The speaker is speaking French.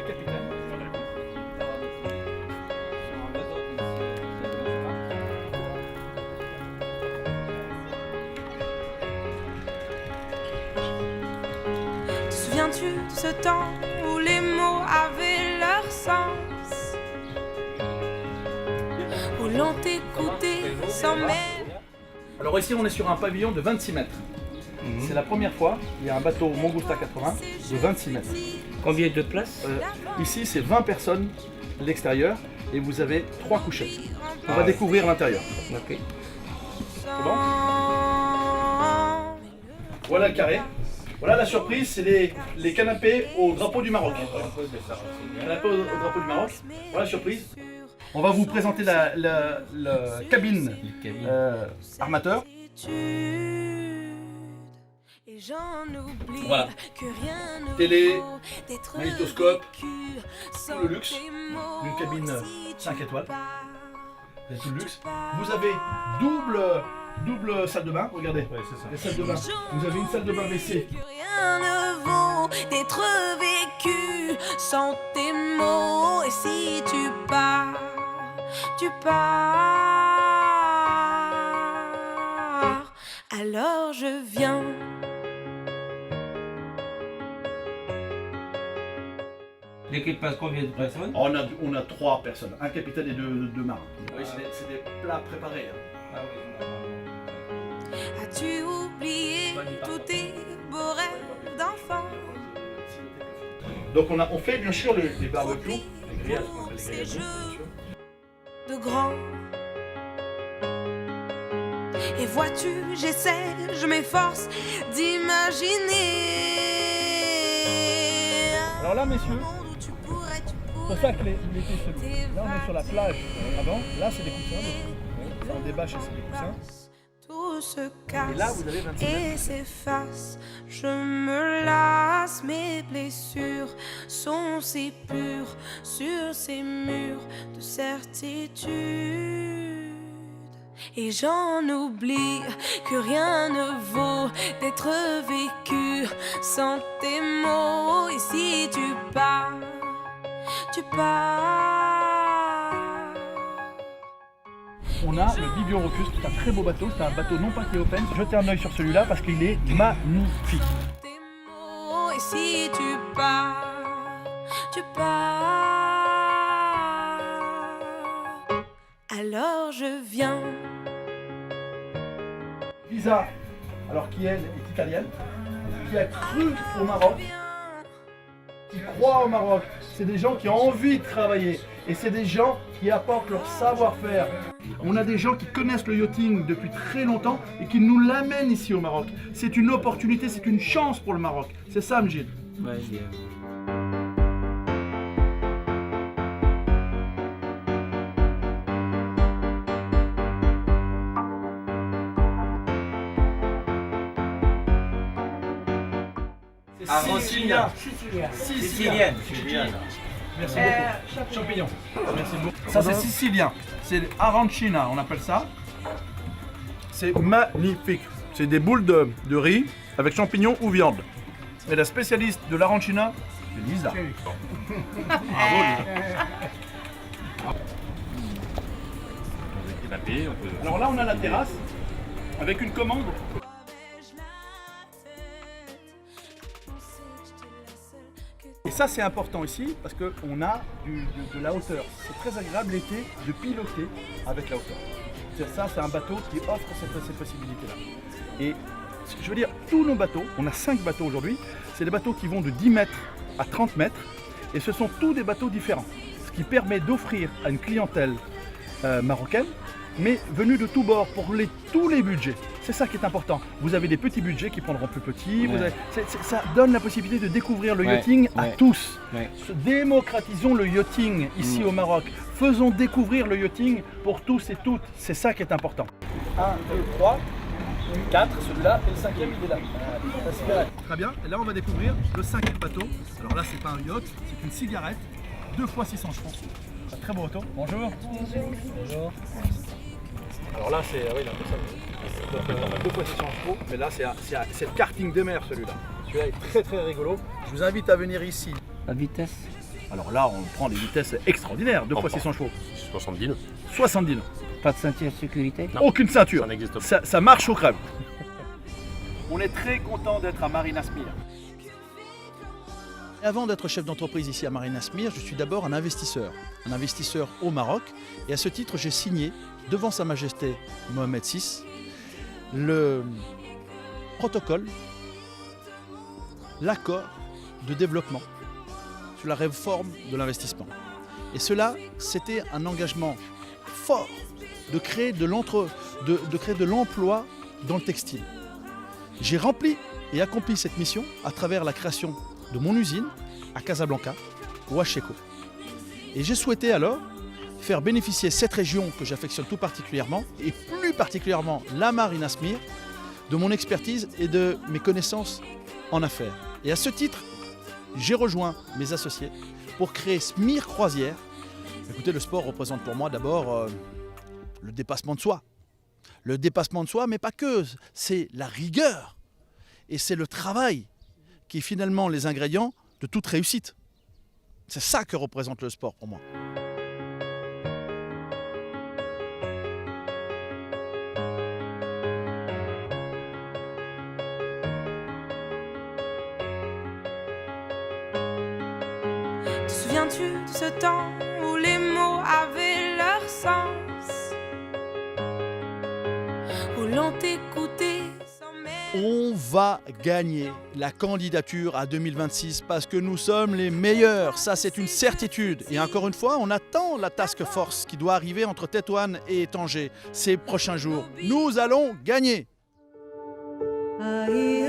les capitaines. Te souviens-tu de ce temps où les mots avaient leur sens, où l'on t'écoutait sans même... Alors ici on est sur un pavillon de 26 mètres. C'est la première fois, il y a un bateau Mangusta 80 de 26 mètres. Combien de places? Ici c'est 20 personnes à l'extérieur et vous avez 3 couchettes. On va découvrir l'intérieur. Ok. C'est bon? Voilà le carré. Voilà la surprise, c'est les canapés au drapeau du Maroc. Canapés au drapeau du Maroc. Voilà la surprise. On va vous présenter la cabine armateur. Voilà. Télé, magnétoscope, tout le luxe. Une cabine 5 étoiles. C'est tout le luxe. Vous avez double salle de bain, regardez. Ouais, c'est ça. Les salles de bain. Vous avez une salle de bain WC. Rien ne vaut d'être vécu sans tes mots. Et si tu pars, alors je viens. L'équipage, combien de personnes? On a 3 personnes, un capitaine et deux marins. Oui, c'est des plats préparés. Ah oui, As-tu oublié tous tes beaux rêves d'enfant? Donc on fait bien sûr les barbecues, les grillades, ce qu'on appelle les Ces grillades, jeux bien sûr. de grand. Et vois-tu, j'essaie, je m'efforce d'imaginer. Alors là, messieurs, Tu pourrais, c'est pour ça que l'été se loue. Là, on est sur la plage avant. Là, c'est des coussins. Là, on débâche et c'est des coussins. tout se casse Et là, vous avez 26 et mètres. s'efface. Je me lasse, mes blessures sont si pures sur ces murs de certitude. Et j'en oublie que rien ne vaut d'être vécu sans tes mots. Et si tu pars, tu pars. On a le Bibio Rocus, c'est un très beau bateau. C'est un bateau non pas qui est open. Jetez un œil sur celui-là parce qu'il est magnifique. Tes mots. Et si tu pars, alors je viens. Lisa, alors qui elle est italienne, qui a cru au Maroc, qui croient au Maroc. C'est des gens qui ont envie de travailler et c'est des gens qui apportent leur savoir-faire. On a des gens qui connaissent le yachting depuis très longtemps et qui nous l'amènent ici au Maroc. C'est une opportunité, c'est une chance pour le Maroc. C'est ça, Mjid. ouais, bien. Sicilien. Sicilienne. Merci beaucoup. Champignons. Merci beaucoup. Ça c'est sicilien. C'est arancina, on appelle ça. C'est magnifique. C'est des boules de riz avec champignons ou viande. Et la spécialiste de l'arancina, c'est Lisa. Bravo Lisa. Alors là on a la terrasse avec une commande. Et ça c'est important ici parce qu'on a de la hauteur. C'est très agréable l'été de piloter avec la hauteur. Ça c'est un bateau qui offre cette possibilité-là. Et je veux dire, tous nos bateaux, on a 5 bateaux aujourd'hui, c'est des bateaux qui vont de 10 mètres à 30 mètres et ce sont tous des bateaux différents. Ce qui permet d'offrir à une clientèle marocaine, mais venue de tous bords pour tous les budgets. C'est ça qui est important. Vous avez des petits budgets qui prendront plus petits. Ouais. Ça donne la possibilité de découvrir le Ouais, yachting à ouais. tous. Ouais. Démocratisons le yachting ici au Maroc. Faisons découvrir le yachting pour tous et toutes. C'est ça qui est important. 1, 2, 3, 4, celui-là, et le 5e il est là. La cigarette. Très bien. Et là on va découvrir le 5e bateau. Alors là c'est pas un yacht, c'est une cigarette. 2 fois 600 chevaux. Un très beau bateau. Bonjour. Bonjour. Alors là c'est oui, là, donc, 2 fois 600 chevaux, mais là c'est le karting de mer celui-là. Celui-là est très très rigolo. Je vous invite à venir ici. La vitesse? Alors là, on prend des vitesses extraordinaires, 2 fois 600 chevaux. 70 nœuds. 70 nœuds. Pas de ceinture de sécurité? Non. Aucune ceinture. Ça n'existe pas. Ça marche au crève. On est très content d'être à Marina Smir. Avant d'être chef d'entreprise ici à Marina Smir, je suis d'abord un investisseur au Maroc. Et à ce titre, j'ai signé devant Sa Majesté Mohamed VI le protocole, l'accord de développement sur la réforme de l'investissement. Et cela, c'était un engagement fort de créer de l'emploi dans le textile. J'ai rempli et accompli cette mission à travers la création de mon usine à Casablanca, Ouacheko. Et j'ai souhaité alors faire bénéficier cette région que j'affectionne tout particulièrement, et plus particulièrement la Marina Smir, de mon expertise et de mes connaissances en affaires. Et à ce titre, j'ai rejoint mes associés pour créer Smir Croisière. Écoutez, le sport représente pour moi d'abord le dépassement de soi. Le dépassement de soi, mais pas que, c'est la rigueur. Et c'est le travail qui est finalement les ingrédients de toute réussite. C'est ça que représente le sport pour moi. Te souviens-tu de ce temps où les mots avaient leur sens, où l'on t'écoutait sans même... On va gagner la candidature à 2026 parce que nous sommes les meilleurs. Ça, c'est une certitude. Et encore une fois, on attend la task force qui doit arriver entre Tétouan et Tanger ces prochains jours. Nous allons gagner. Aïe.